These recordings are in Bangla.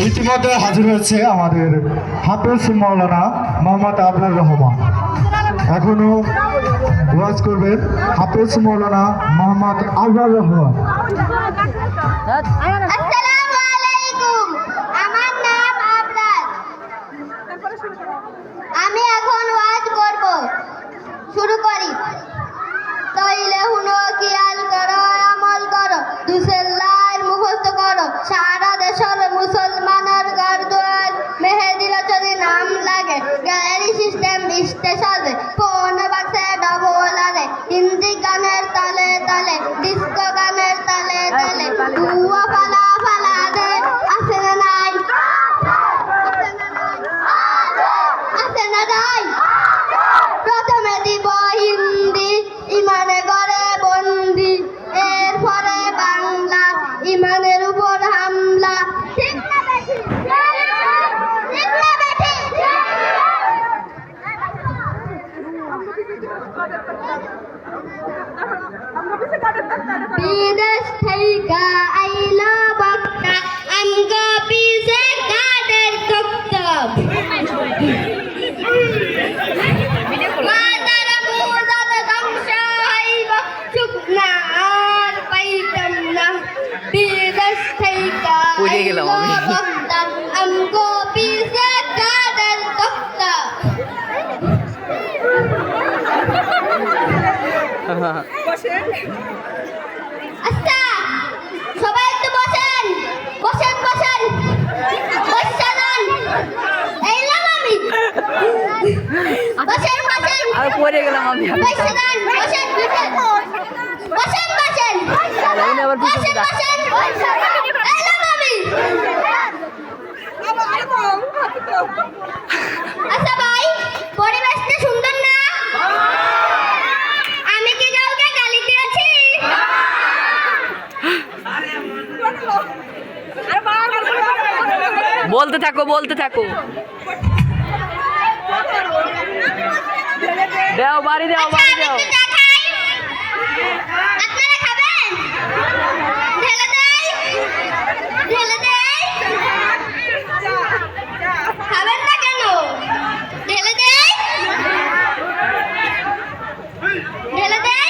ইতিমধ্যে হাজির হয়েছে আমাদের হাফেজ মাওলানা মোহাম্মদ আবরার রহমান। এখনো ওয়াজ করবেন হাফেজ মাওলানা মোহাম্মদ আবরার রহমান। আসসালামু আলাইকুম, আমার নাম আবরার। আমি এখন ওয়াজ করব। শুরু করি। তাইলে হুনো খেয়াল করো, আমল করো, দুসেল্লার মুখস্থ করো। সারা দেশের মুসলমানের ঘর দুয়ার মেহেদি রচনে নাম লাগে। গ্যালারি সিস্টেম স্টেশনে ফোন বাক্সে ডবল আরে। হিন্দি গানের তালে তালে, ডিস্কো গানের তালে তালে, দুয়া ফালা ফালা দে। আছে না নাই? আছে না নাই? প্রথমে দিব হিন্দি, ইমানে করে বন্দি। এরপরে বাংলা, ইমানের উপর হামলা। ঠিক না বেশি? ঠিক না বেশি? বিদেশ থেকে আইলো বক্তা, আমগো পিছে কাদের তক্তা। মাতার পূজাতে ধ্বংস হইব, সুখ না আর পাইতাম না। বিদেশ থেকে আইলো বক্তা, আমগো পিছে কাদের তক্তা। আচ্ছা, সবাই একটু বসেন বসেন বসেন বসেন। এইলাম আমি। বসেন বসেন। আর পড়ে গেলাম আমি। বসেন বসেন বসেন বসেন বসেন বসেন। এইলাম আমি। আচ্ছা ভাই, পরিবেশটা সুন্দর না? আমি কি কাউকে গালি দিয়েছি? বলতে থাকো বলতে থাকো। দাও বাড়ি দাও বাড়ি দাও। আপনারা খাবেন? ঢেলে দেই? ঢেলে দেই? খাবেন না কেন? ঢেলে দেই? ঢেলে দেই?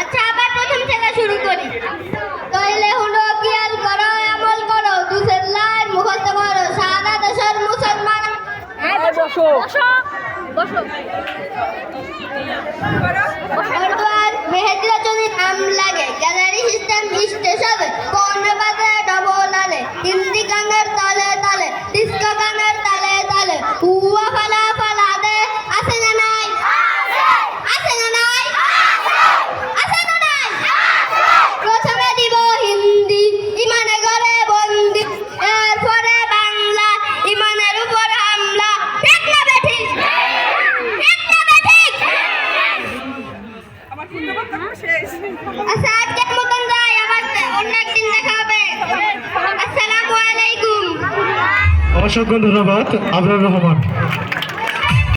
আচ্ছা, আবার প্রথম থেকে শুরু করি। তাইলে হুনো খেয়াল করো, আমল করো, দুসেল্লার মুখস্থ করো। সারা দেশের মুসলমান বসো বসো বসো। মেহেদি রচনে নাম লাগে। গ্যালারি সিস্টেম স্টেশনে কোন বাজে ডবল আরে। হিন্দি গানের তালে তালে, ডিস্কো গানের তালে তালে, হুয়া ফালা ফালা দে। আছে না নাই? আছে না নাই? আছে না নাই? প্রথমে দিব হিন্দি, ইমানে করে বন্দি। এরপরে বাংলা, ইমানের উপর হামলা। ঠিক না বেঠিক? ঠিক না বেঠিক? আচ্ছা, আজকের মতন যাই, আবার অন্য একদিন দেখা হবে। আসসালামু আলাইকুম। অসংখ্য ধন্যবাদ আবরার রহমান।